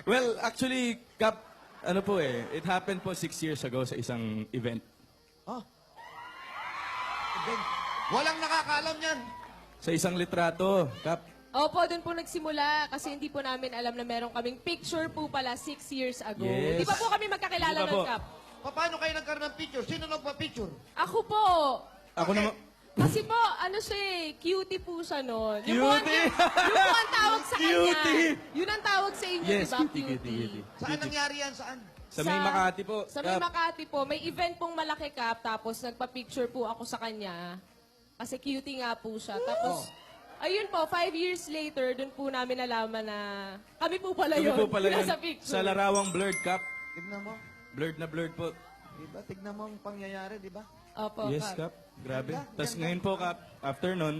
Well, actually, Kap, ano po it happened po 6 years ago sa isang event. Oh. Walang nakakaalam yan. Sa isang litrato, Kap. Opo, doon po nagsimula kasi hindi po namin alam na meron kaming picture po pala 6 years ago. Yes. Di ba po kami magkakilala Di ba nun, po? Kap? Paano kayo nagkaroon ng picture? Sino nagpa-picture? Ako po. Ako naman. Kasi po, ano siya cutie po siya nun. Cutie? Yun po ang tawag sa kanya. Cutie? Yun ang tawag sa inyo, Yes, di ba? cutie. Saan nangyari yan? Saan? Sa may Makati po. Sa may Kap. Makati po. May event pong malaki, Kap. Tapos nagpa-picture po ako sa kanya. Kasi cutie nga po siya. Tapos, ayun po, 5 years later, dun po namin nalaman na kami po pala Kami yun. po pala yun. Nasa picture. Sa larawang blurred, Kap. Tignan mo. Blurred na blurred po. Diba? Tignan mo ang pangyayari, di ba? Opo, Yes, Kap. Kap. Grabe. Ganda, Tapos ganda. ngayon po, Kap, after nun,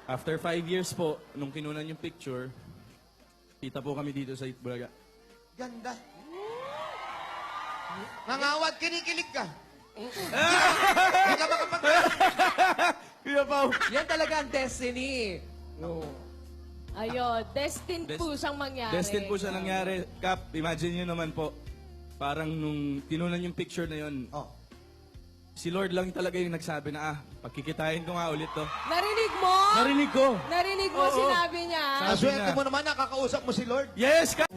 after 5 years po, nung kinunan yung picture, kita po kami dito sa Itbulaga. Ganda. Nangawat, kinikilig ka. Hindi ka makapag... Kuya Pao. Yan talaga ang destiny. No. Ayun, destined po siyang mangyari. Destined po siya nangyari. Kap, imagine nyo naman po, parang nung kinunan yung picture na yun, Oh. si Lord lang talaga yung nagsabi na, pagkikitain ko nga ulit to. Narinig mo? Narinig ko. Narinig mo Oo. sinabi niya? Sabi Aswerte niya. mo naman, nakakausap mo si Lord. Yes, Kap!